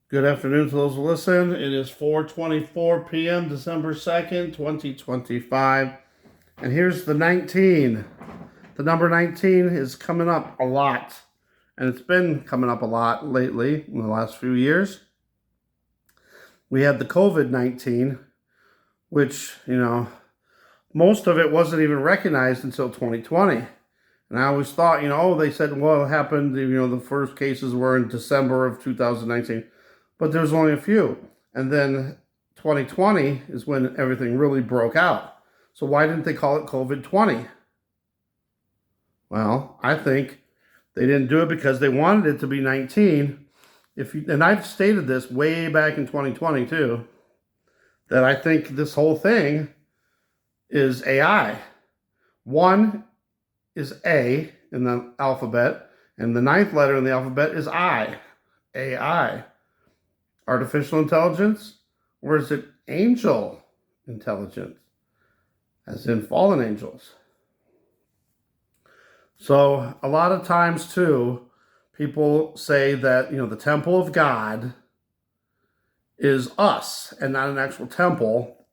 Good afternoon to those who listen. It is 4:24 p.m., December 2nd, 2025. And here's the 19. The number 19 is coming up a lot. And it's been coming up a lot lately in the last few years. We had the COVID-19, which, most of it wasn't even recognized until 2020. And I always thought, they said, well, it happened, the first cases were in December of 2019. But there's only a few. And then 2020 is when everything really broke out. So why didn't they call it COVID-20? Well, I think they didn't do it because they wanted it to be 19. And I've stated this way back in 2020 too, that I think this whole thing is AI. One is A in the alphabet, and the ninth letter in the alphabet is I. AI. Artificial intelligence, or is it angel intelligence, as in fallen angels? So a lot of times too, people say that, the temple of God is us and not an actual temple.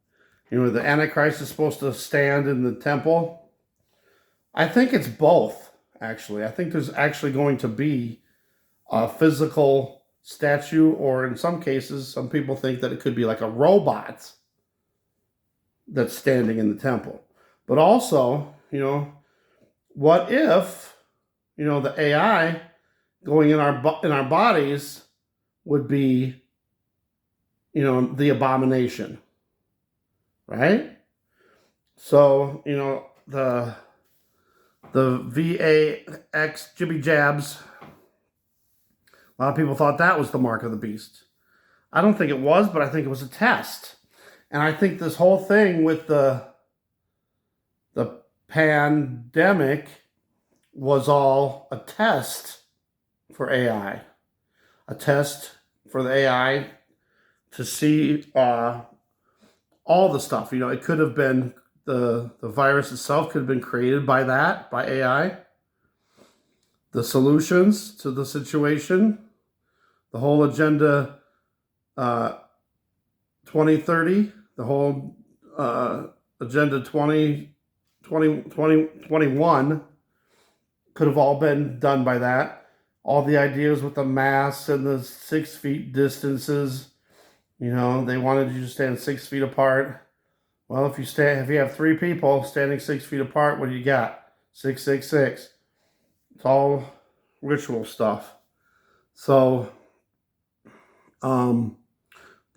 The Antichrist is supposed to stand in the temple. I think it's both, actually. I think there's actually going to be a physical statue, or in some cases, some people think that it could be like a robot that's standing in the temple. But also, what if, the AI going in our bodies would be, the abomination, right? So, the VAX jibby jabs. A lot of people thought that was the mark of the beast. I don't think it was, but I think it was a test. And I think this whole thing with the pandemic was all a test for AI. A test for the AI to see all the stuff. It could have been the virus itself could have been created by AI. The solutions to the situation, the whole agenda 2030, the whole agenda 2021 could have all been done by that. All the ideas with the masks and the 6 feet distances, they wanted you to stand 6 feet apart. Well, if you have 3 people standing 6 feet apart, what do you got? 666. It's all ritual stuff. So,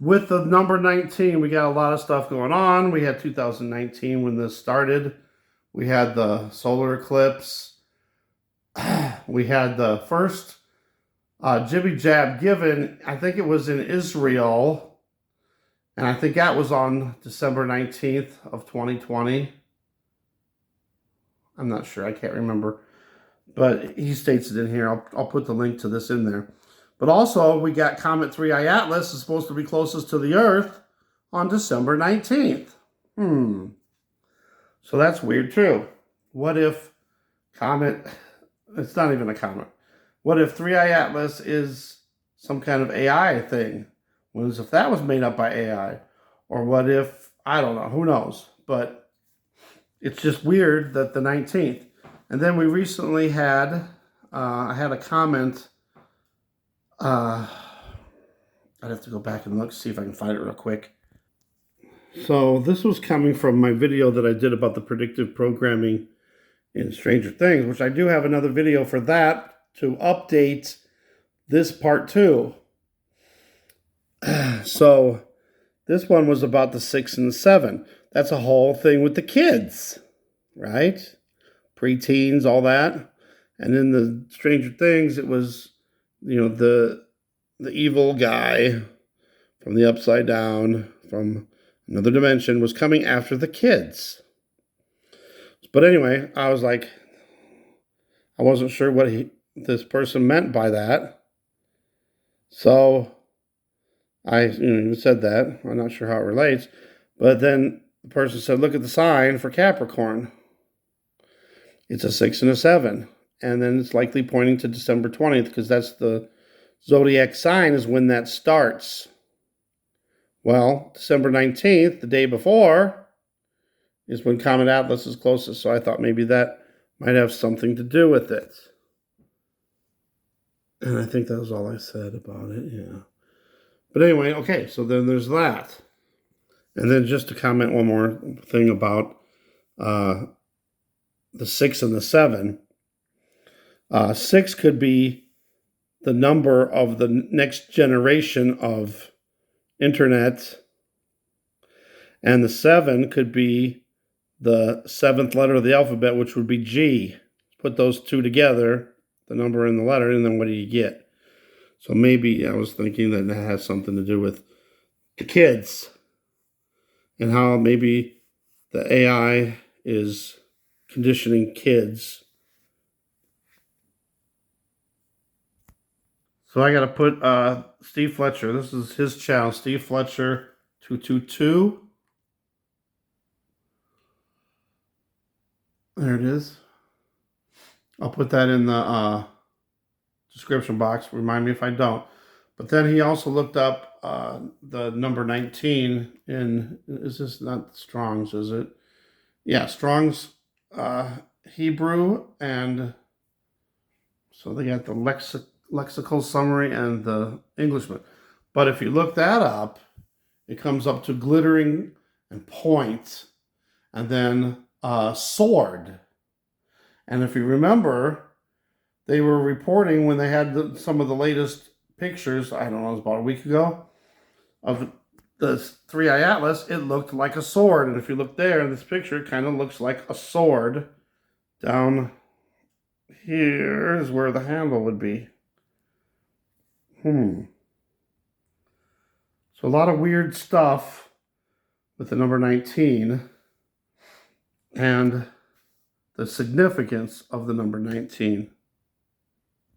with the number 19, we got a lot of stuff going on. We had 2019 when this started. We had the solar eclipse. We had the first jibby jab given, I think it was in Israel. And I think that was on December 19th of 2020. I'm not sure. I can't remember. But he states it in here. I'll put the link to this in there. But also, we got Comet 3I Atlas is supposed to be closest to the Earth on December 19th. So that's weird too. What if Comet, it's not even a comet. What if 3I Atlas is some kind of AI thing? What if that was made up by AI? Or what if, I don't know, who knows? But it's just weird that the 19th. And then we recently had, I had a comment. I'd have to go back and look, see if I can find it real quick. So this was coming from my video that I did about the predictive programming in Stranger Things, which I do have another video for that to update this part 2. So this one was about the 6 and the 7. That's a whole thing with the kids, right? Preteens, all that. And in the Stranger Things, it was, the evil guy from the upside down, from another dimension, was coming after the kids. But anyway, I was like, I wasn't sure what this person meant by that. So I even said that. I'm not sure how it relates. But then the person said, look at the sign for Capricorn. It's a 6 and a 7. And then it's likely pointing to December 20th because that's the zodiac sign is when that starts. Well, December 19th, the day before, is when Comet Atlas is closest. So I thought maybe that might have something to do with it. And I think that was all I said about it, yeah. But anyway, okay, so then there's that. And then just to comment one more thing about the 6 and the 7. 6 could be the number of the next generation of internet, and the 7 could be the 7th letter of the alphabet, which would be G. Put those two together, the number and the letter, and then what do you get? So maybe I was thinking that it has something to do with the kids and how maybe the AI is conditioning kids. So I got to put Steve Fletcher. This is his channel, Steve Fletcher 222. There it is. I'll put that in the description box. Remind me if I don't. But then he also looked up the number 19 in, is this not Strong's, is it? Yeah, Strong's Hebrew, and so they got the lexical summary and the Englishman. But if you look that up, it comes up to glittering and point, and then sword. And if you remember, they were reporting when they had some of the latest pictures, I don't know, it was about a week ago, of the 3i Atlas, it looked like a sword. And if you look there in this picture, it kind of looks like a sword. Down here is where the handle would be. So a lot of weird stuff with the number 19 and the significance of the number 19.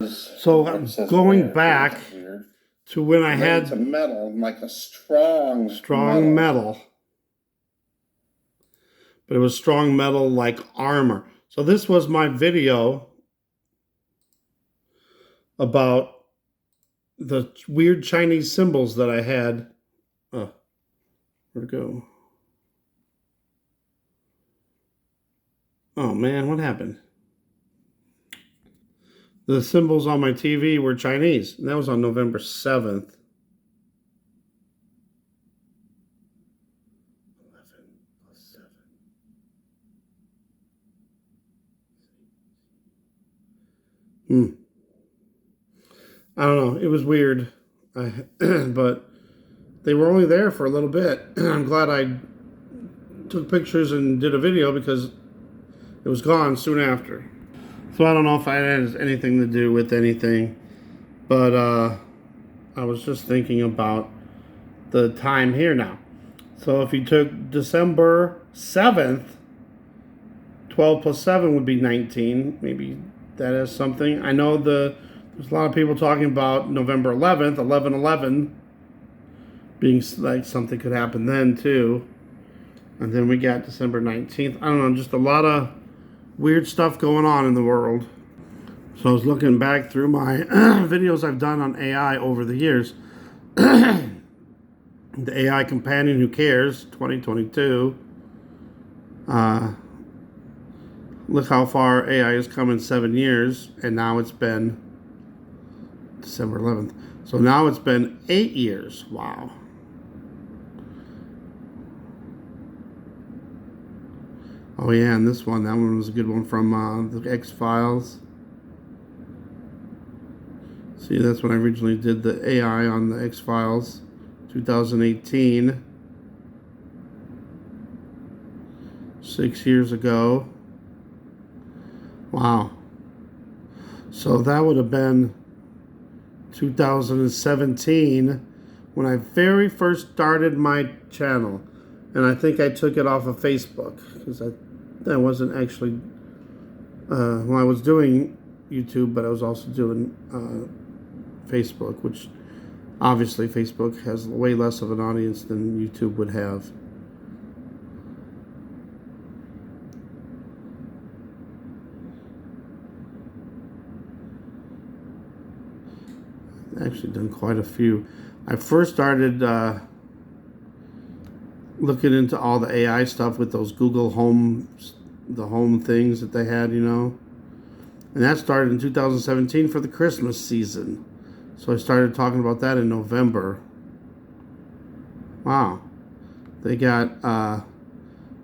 So I'm going back to when I had metal, like a strong metal. But it was strong metal like armor. So this was my video about the weird Chinese symbols that I had. Where'd it go? Oh man, what happened? The symbols on my TV were Chinese. And that was on November 7th. 11 plus 7. I don't know. It was weird. But they were only there for a little bit. I'm glad I took pictures and did a video because it was gone soon after. So I don't know if it has anything to do with anything. But I was just thinking about the time here now. So if you took December 7th, 12 plus 7 would be 19. Maybe that is something. I know there's a lot of people talking about November 11th, 11/11, being like something could happen then too. And then we got December 19th. I don't know, just a lot of weird stuff going on in the world. So I was looking back through my videos I've done on AI over the years. The AI Companion Who Cares, 2022. Look how far AI has come in 7 years, and now it's been December 11th. So now it's been 8 years. Wow. Oh yeah, and this one, that one was a good one from the X-Files. See, that's when I originally did the AI on the X-Files, 2018. 6 years ago. Wow. So that would have been 2017 when I very first started my channel. And I think I took it off of Facebook because I wasn't actually, well, I was doing YouTube, but I was also doing Facebook, which obviously Facebook has way less of an audience than YouTube would have. Actually, actually done quite a few. I first started looking into all the AI stuff with those Google Home, the home things that they had, you know. And that started in 2017 for the Christmas season. So I started talking about that in November. Wow. They got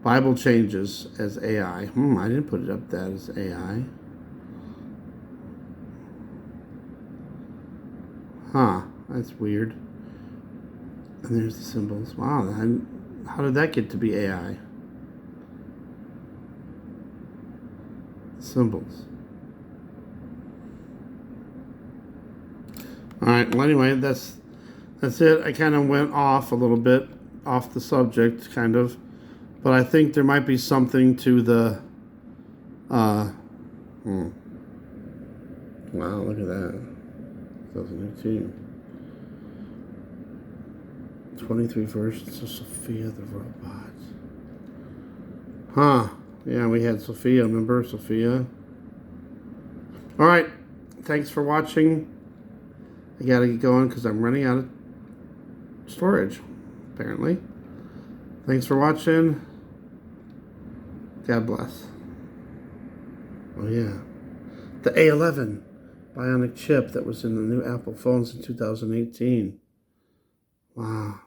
Bible changes as AI. I didn't put it up that as AI. Huh. That's weird. And there's the symbols. Wow. How did that get to be AI? Symbols. All right. Well, anyway, that's it. I kind of went off a little bit, off the subject, kind of, but I think there might be something to the. Wow! Look at that. 2018. 23 versions of Sophia the robot. Huh. Yeah, we had Sophia. Remember Sophia? All right. Thanks for watching. I gotta get going because I'm running out of storage, apparently. Thanks for watching. God bless. Oh, yeah. The A11 bionic chip that was in the new Apple phones in 2018. Wow.